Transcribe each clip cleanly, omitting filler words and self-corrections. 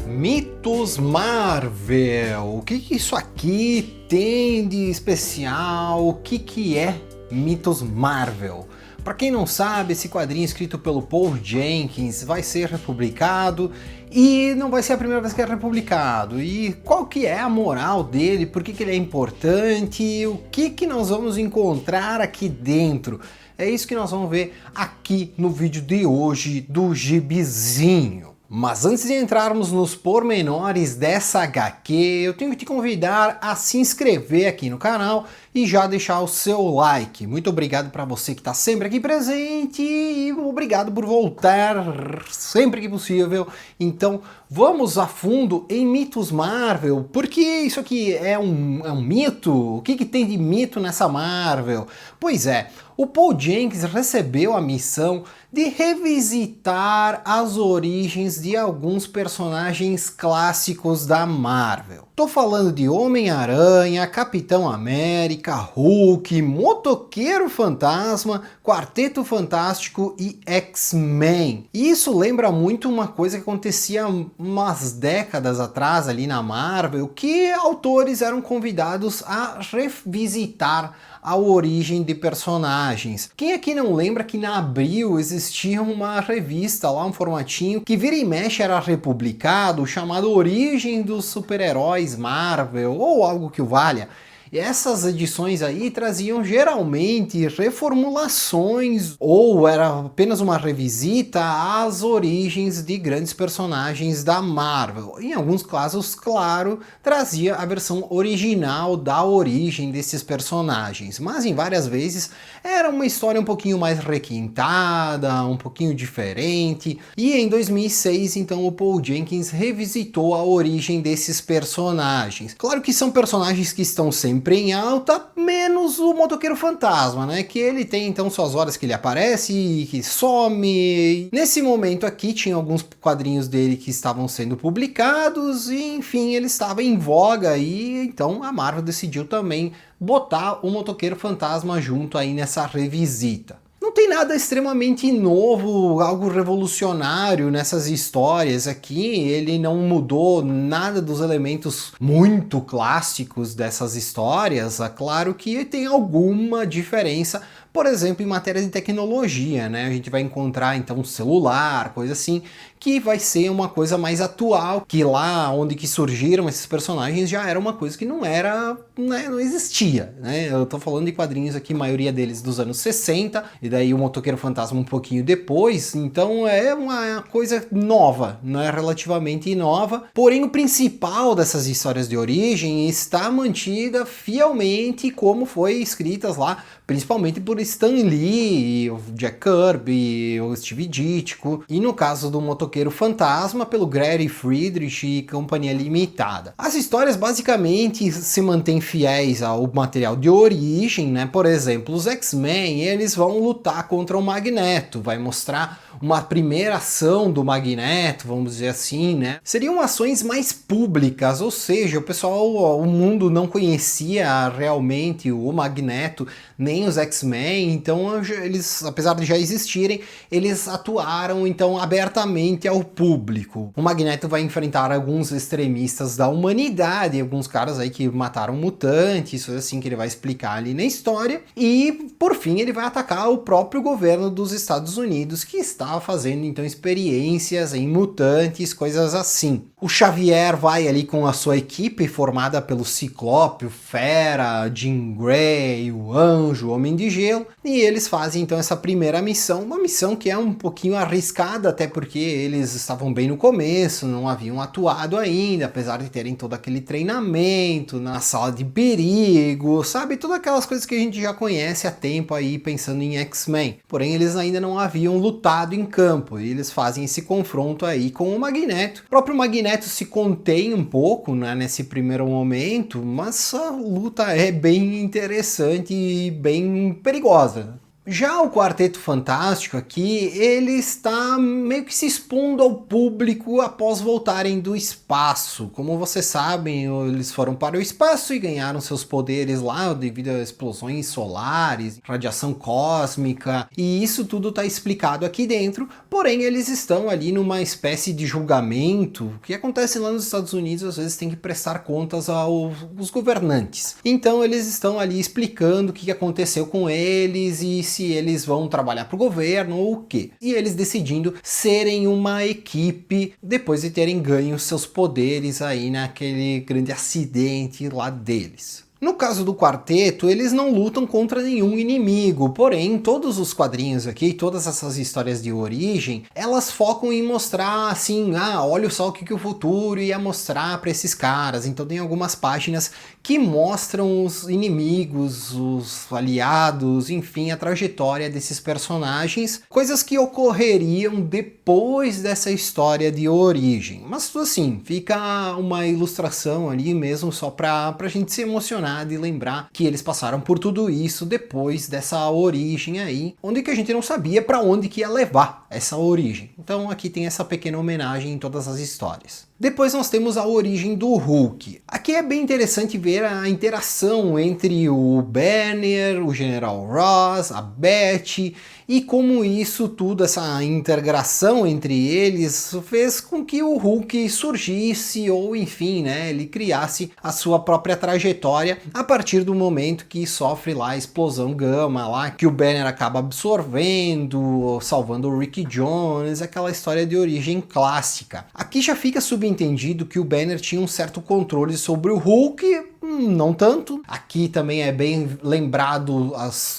Mitos Marvel. O que isso aqui tem de especial? O que é Mitos Marvel? Para quem não sabe, esse quadrinho escrito pelo Paul Jenkins vai ser republicado e não vai ser a primeira vez que é republicado. E qual que é a moral dele? Por que ele é importante? O que nós vamos encontrar aqui dentro? É isso que nós vamos ver aqui no vídeo de hoje do Gibizinho. Mas antes de entrarmos nos pormenores dessa HQ, eu tenho que te convidar a se inscrever aqui no canal e já deixar o seu like. Muito obrigado para você que está sempre aqui presente e obrigado por voltar sempre que possível. Então vamos a fundo em Mitos Marvel, porque isso aqui é um mito? O que tem de mito nessa Marvel? Pois é, o Paul Jenkins recebeu a missão de revisitar as origens de alguns personagens clássicos da Marvel. Tô falando de Homem-Aranha, Capitão América, Hulk, Motoqueiro Fantasma, Quarteto Fantástico e X-Men. E isso lembra muito uma coisa que acontecia umas décadas atrás ali na Marvel, que autores eram convidados a revisitar a origem de personagens. Quem aqui não lembra que na Abril existia uma revista lá, um formatinho, que vira e mexe era republicado, chamado Origem dos Super-Heróis Marvel, ou algo que o valha. E essas edições aí traziam geralmente reformulações ou era apenas uma revisita às origens de grandes personagens da Marvel. Em alguns casos, claro, trazia a versão original da origem desses personagens, mas em várias vezes era uma história um pouquinho mais requintada, um pouquinho diferente. E em 2006, então, o Paul Jenkins revisitou a origem desses personagens. Claro que são personagens que estão sempre em alta, menos o Motoqueiro Fantasma, né? Que ele tem então suas horas que ele aparece e que some. Nesse momento aqui tinha alguns quadrinhos dele que estavam sendo publicados e enfim, ele estava em voga e então a Marvel decidiu também botar o Motoqueiro Fantasma junto aí nessa revisita. Não tem nada extremamente novo, algo revolucionário nessas histórias aqui, ele não mudou nada dos elementos muito clássicos dessas histórias. É claro que tem alguma diferença, por exemplo, em matéria de tecnologia, né? A gente vai encontrar então um celular, coisa assim, que vai ser uma coisa mais atual, que lá onde que surgiram esses personagens já era uma coisa que não era, né, não existia, né? Eu tô falando de quadrinhos aqui, a maioria deles dos anos 60, e daí o Motoqueiro Fantasma um pouquinho depois, então é uma coisa nova, não é relativamente nova, porém o principal dessas histórias de origem está mantida fielmente como foi escritas lá, principalmente por Stan Lee, o Jack Kirby, o Steve Ditko, e no caso do Motoqueiro Fantasma, pelo Gary Friedrich e Companhia Limitada. As histórias basicamente se mantêm fiéis ao material de origem, né? Por exemplo, os X-Men, eles vão lutar contra o Magneto, vai mostrar uma primeira ação do Magneto, vamos dizer assim, né? Seriam ações mais públicas, ou seja, o pessoal, o mundo não conhecia realmente o Magneto, nem os X-Men, então eles, apesar de já existirem, eles atuaram então abertamente ao público. O Magneto vai enfrentar alguns extremistas da humanidade, alguns caras aí que mataram mutantes, isso é assim que ele vai explicar ali na história, e por fim ele vai atacar o próprio governo dos Estados Unidos, que estava fazendo então experiências em mutantes, coisas assim. O Xavier vai ali com a sua equipe formada pelo Ciclope, o Fera, Jean Grey, o Anjo, o Homem de Gelo, e eles fazem então essa primeira missão, uma missão que é um pouquinho arriscada, até porque eles estavam bem no começo, não haviam atuado ainda, apesar de terem todo aquele treinamento na sala de perigo, sabe, todas aquelas coisas que a gente já conhece há tempo aí pensando em X-Men. Porém, eles ainda não haviam lutado em campo, e eles fazem esse confronto aí com o Magneto. O próprio Magneto se contém um pouco, né, nesse primeiro momento, mas a luta é bem interessante e bem perigosa. Já o Quarteto Fantástico aqui, ele está meio que se expondo ao público após voltarem do espaço. Como vocês sabem, eles foram para o espaço e ganharam seus poderes lá devido a explosões solares, radiação cósmica, e isso tudo está explicado aqui dentro, porém eles estão ali numa espécie de julgamento, que acontece lá nos Estados Unidos, às vezes tem que prestar contas aos governantes. Então eles estão ali explicando o que aconteceu com eles e se eles vão trabalhar para o governo ou o quê. E eles decidindo serem uma equipe depois de terem ganho seus poderes aí naquele grande acidente lá deles. No caso do quarteto, eles não lutam contra nenhum inimigo, porém, todos os quadrinhos aqui, todas essas histórias de origem, elas focam em mostrar assim, olha só o que o futuro ia mostrar para esses caras. Então tem algumas páginas que mostram os inimigos, os aliados, enfim, a trajetória desses personagens, coisas que ocorreriam depois dessa história de origem. Mas assim, fica uma ilustração ali mesmo só pra gente se emocionar de lembrar que eles passaram por tudo isso depois dessa origem aí, onde que a gente não sabia para onde que ia levar essa origem. Então aqui tem essa pequena homenagem em todas as histórias. Depois nós temos a origem do Hulk. Aqui é bem interessante ver a interação entre o Banner, o General Ross, a Beth, e como isso tudo, essa integração entre eles, fez com que o Hulk surgisse, ou enfim, né, ele criasse a sua própria trajetória a partir do momento que sofre lá a explosão gama, lá que o Banner acaba absorvendo, salvando o Rick Jones, aquela história de origem clássica. Aqui já fica subentendido que o Banner tinha um certo controle sobre o Hulk, não tanto. Aqui também é bem lembrado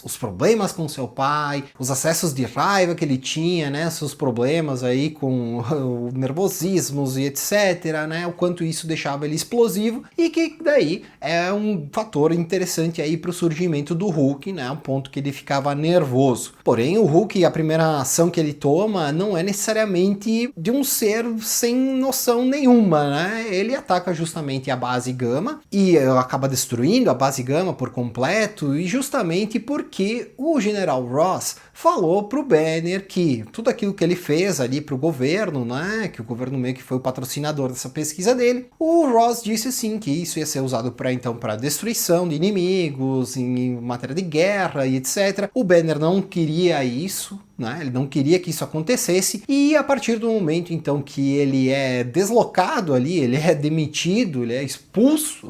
os problemas com seu pai, os acessos de raiva que ele tinha, né, seus problemas aí com o nervosismos e etc, né, o quanto isso deixava ele explosivo, e que daí é um fator interessante aí para o surgimento do Hulk, né, um ponto que ele ficava nervoso. Porém, o Hulk, a primeira ação que ele toma não é necessariamente de um ser sem noção nenhuma, né, ele ataca justamente a base Gama e acaba destruindo a base Gama por completo, e justamente porque o General Ross falou pro Banner que tudo aquilo que ele fez ali pro governo, né, que o governo meio que foi o patrocinador dessa pesquisa dele, o Ross disse sim que isso ia ser usado para destruição de inimigos, em matéria de guerra e etc. O Banner não queria isso, né? Ele não queria que isso acontecesse, e a partir do momento então que ele é deslocado ali, ele é demitido, ele é expulso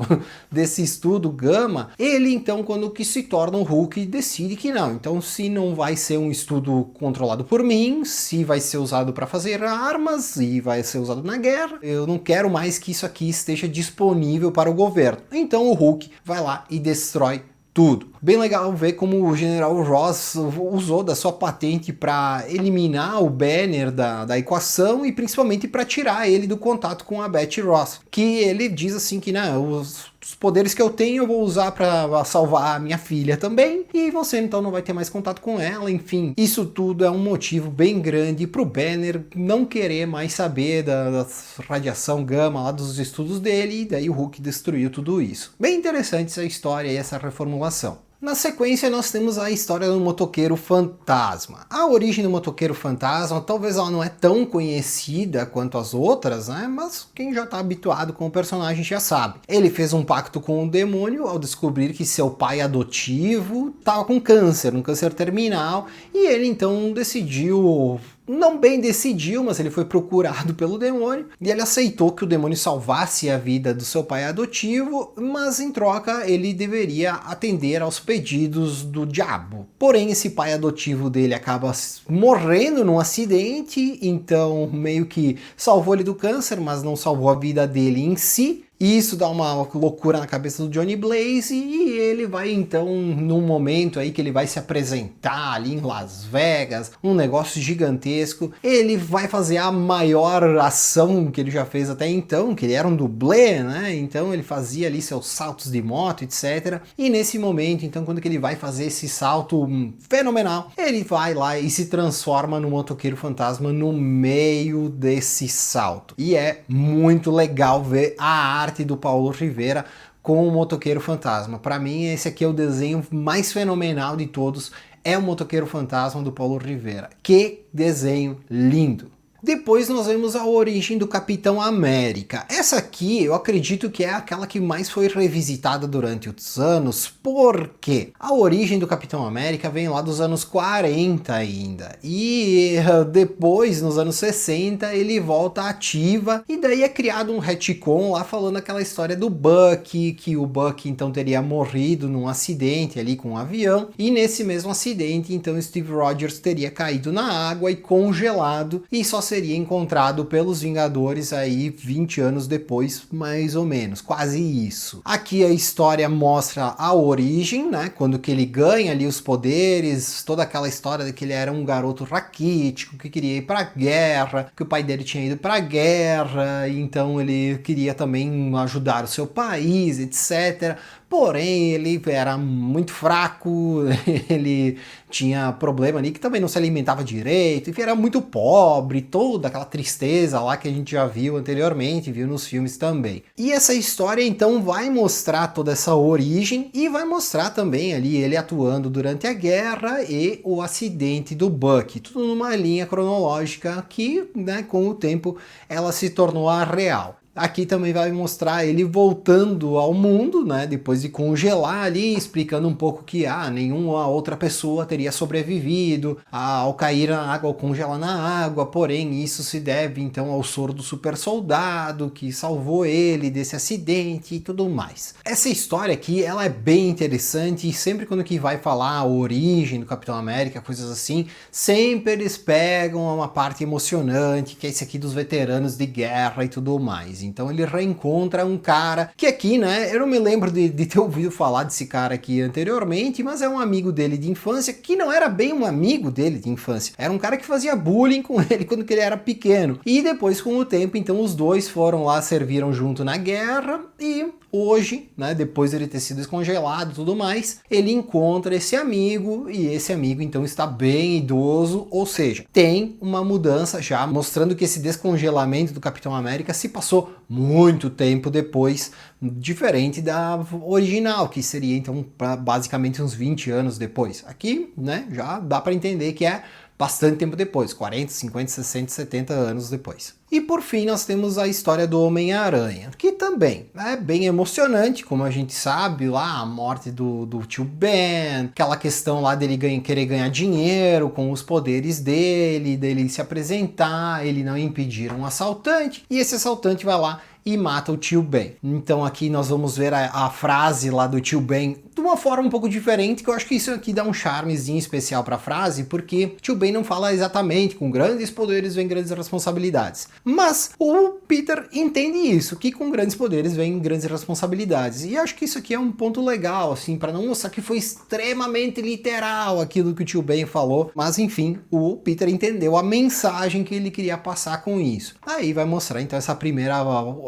desse estudo Gama, ele então, quando que se torna um Hulk, decide que não, então se não vai ser um estudo controlado por mim, se vai ser usado para fazer armas e vai ser usado na guerra, eu não quero mais que isso aqui esteja disponível para o governo. Então o Hulk vai lá e destrói tudo. Bem legal ver como o General Ross usou da sua patente para eliminar o Banner da equação e principalmente para tirar ele do contato com a Betty Ross, que ele diz assim que não, os poderes que eu tenho eu vou usar para salvar a minha filha também, e você então não vai ter mais contato com ela, enfim. Isso tudo é um motivo bem grande pro Banner não querer mais saber da radiação gama lá dos estudos dele, e daí o Hulk destruiu tudo isso. Bem interessante essa história e essa reformulação. Na sequência nós temos a história do motoqueiro fantasma. A origem do motoqueiro fantasma talvez ela não é tão conhecida quanto as outras, né? Mas quem já está habituado com o personagem já sabe. Ele fez um pacto com o demônio ao descobrir que seu pai adotivo estava com câncer, um câncer terminal, e ele então decidiu... Não bem decidiu, mas ele foi procurado pelo demônio e ele aceitou que o demônio salvasse a vida do seu pai adotivo, mas em troca ele deveria atender aos pedidos do diabo. Porém, esse pai adotivo dele acaba morrendo num acidente, então meio que salvou ele do câncer, mas não salvou a vida dele em si. E isso dá uma loucura na cabeça do Johnny Blaze, e ele vai então, num momento aí que ele vai se apresentar ali em Las Vegas, um negócio gigantesco, ele vai fazer a maior ação que ele já fez até então, que ele era um dublê, né? Então ele fazia ali seus saltos de moto, etc. E nesse momento, então, quando que ele vai fazer esse salto fenomenal, ele vai lá e se transforma no motoqueiro fantasma no meio desse salto. E é muito legal ver a arte do Paulo Rivera com o motoqueiro fantasma. Para mim, esse aqui é o desenho mais fenomenal de todos. é o Motoqueiro Fantasma do Paulo Rivera. Que desenho lindo! Depois nós vemos a origem do Capitão América. Essa aqui eu acredito que é aquela que mais foi revisitada durante os anos, porque a origem do Capitão América vem lá dos anos 40 ainda. E depois, nos anos 60, ele volta ativa e daí é criado um retcon lá falando aquela história do Bucky, que o Bucky então teria morrido num acidente ali com um avião, e nesse mesmo acidente então Steve Rogers teria caído na água e congelado e só seria encontrado pelos Vingadores aí 20 anos depois, mais ou menos, quase isso. Aqui a história mostra a origem, né, quando que ele ganha ali os poderes, toda aquela história de que ele era um garoto raquítico, que queria ir pra guerra, que o pai dele tinha ido pra guerra, então ele queria também ajudar o seu país, etc. Porém, ele era muito fraco, ele tinha problema ali que também não se alimentava direito, enfim, era muito pobre, toda aquela tristeza lá que a gente já viu anteriormente, viu nos filmes também. E essa história então vai mostrar toda essa origem e vai mostrar também ali ele atuando durante a guerra e o acidente do Bucky, tudo numa linha cronológica que, né, com o tempo ela se tornou a real. Aqui também vai mostrar ele voltando ao mundo, né, depois de congelar ali, explicando um pouco que nenhuma outra pessoa teria sobrevivido ao cair na água ou congelar na água, porém isso se deve então ao soro do super soldado que salvou ele desse acidente e tudo mais. Essa história aqui, ela é bem interessante e sempre quando que vai falar a origem do Capitão América, coisas assim, sempre eles pegam uma parte emocionante, que é esse aqui dos veteranos de guerra e tudo mais. Então ele reencontra um cara que aqui, né, eu não me lembro de ter ouvido falar desse cara aqui anteriormente, mas é um amigo dele de infância, que não era bem um amigo dele de infância, era um cara que fazia bullying com ele quando ele era pequeno. E depois, com o tempo, então os dois foram lá, serviram junto na guerra e hoje, né, depois de ele ter sido descongelado e tudo mais, ele encontra esse amigo e esse amigo então está bem idoso, ou seja, tem uma mudança já, mostrando que esse descongelamento do Capitão América se passou muito tempo depois, diferente da original, que seria então basicamente uns 20 anos depois. Aqui, né, já dá para entender que é bastante tempo depois, 40, 50, 60, 70 anos depois. E por fim nós temos a história do Homem-Aranha, que também é bem emocionante, como a gente sabe, lá a morte do tio Ben, aquela questão lá dele querer ganhar dinheiro com os poderes dele se apresentar, ele não impedir um assaltante, e esse assaltante vai lá e mata o tio Ben. Então aqui nós vamos ver a frase lá do tio Ben de uma forma um pouco diferente, que eu acho que isso aqui dá um charmezinho especial para a frase, porque tio Ben não fala exatamente com grandes poderes vem grandes responsabilidades. Mas o Peter entende isso, que com grandes poderes vem grandes responsabilidades. E acho que isso aqui é um ponto legal, assim, para não mostrar que foi extremamente literal aquilo que o tio Ben falou, mas enfim, o Peter entendeu a mensagem que ele queria passar com isso. Aí vai mostrar então essa primeira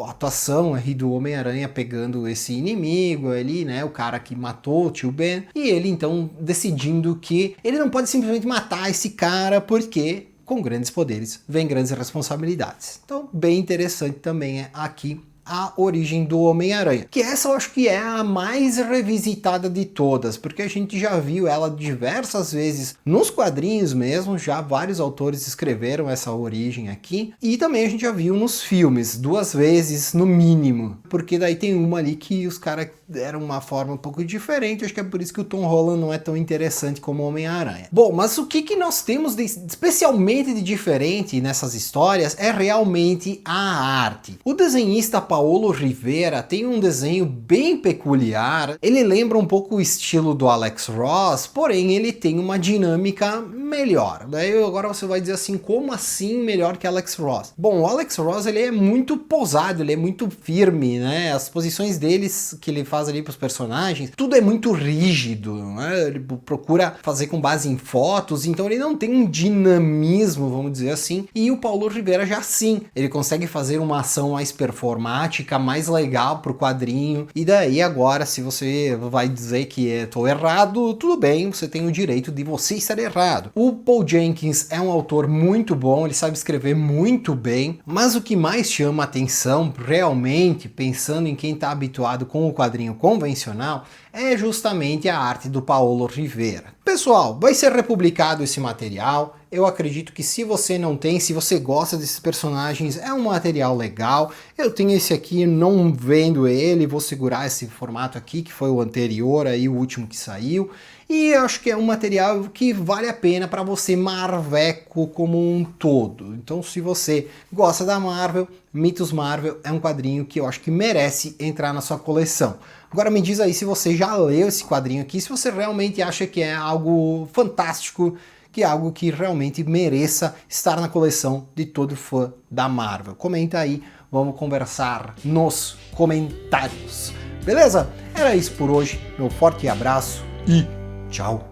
atuação aí do Homem-Aranha pegando esse inimigo ali, né, o cara que matou o tio Ben, e ele então decidindo que ele não pode simplesmente matar esse cara porque com grandes poderes vem grandes responsabilidades. Então, bem interessante também aqui a origem do Homem-Aranha, que essa eu acho que é a mais revisitada de todas, porque a gente já viu ela diversas vezes nos quadrinhos mesmo, já vários autores escreveram essa origem aqui, e também a gente já viu nos filmes, 2 vezes no mínimo, porque daí tem uma ali que os caras deram uma forma um pouco diferente, acho que é por isso que o Tom Holland não é tão interessante como o Homem-Aranha. Bom, mas o que nós temos especialmente de diferente nessas histórias é realmente a arte. O desenhista Paulo Rivera tem um desenho bem peculiar, ele lembra um pouco o estilo do Alex Ross, porém ele tem uma dinâmica melhor. Daí agora você vai dizer assim, como assim melhor que Alex Ross? Bom, o Alex Ross ele é muito posado, ele é muito firme, né? As posições deles que ele faz ali para os personagens, tudo é muito rígido, né? Ele procura fazer com base em fotos, então ele não tem um dinamismo, vamos dizer assim, e o Paulo Rivera já sim, ele consegue fazer uma ação mais performática, mais legal pro quadrinho, e daí agora se você vai dizer que estou errado, tudo bem, você tem o direito de você estar errado. O Paul Jenkins é um autor muito bom, ele sabe escrever muito bem, mas o que mais chama a atenção realmente, pensando em quem está habituado com o quadrinho convencional, é justamente a arte do Paulo Rivera. Pessoal, vai ser republicado esse material. Eu acredito que se você não tem, se você gosta desses personagens, é um material legal. Eu tenho esse aqui, não vendo ele, vou segurar esse formato aqui, que foi o anterior, aí o último que saiu. E eu acho que é um material que vale a pena para você marveco como um todo. Então se você gosta da Marvel, Mitos Marvel é um quadrinho que eu acho que merece entrar na sua coleção. Agora me diz aí se você já leu esse quadrinho aqui, se você realmente acha que é algo fantástico, que é algo que realmente mereça estar na coleção de todo fã da Marvel. Comenta aí, vamos conversar nos comentários. Beleza? Era isso por hoje, meu forte abraço e tchau!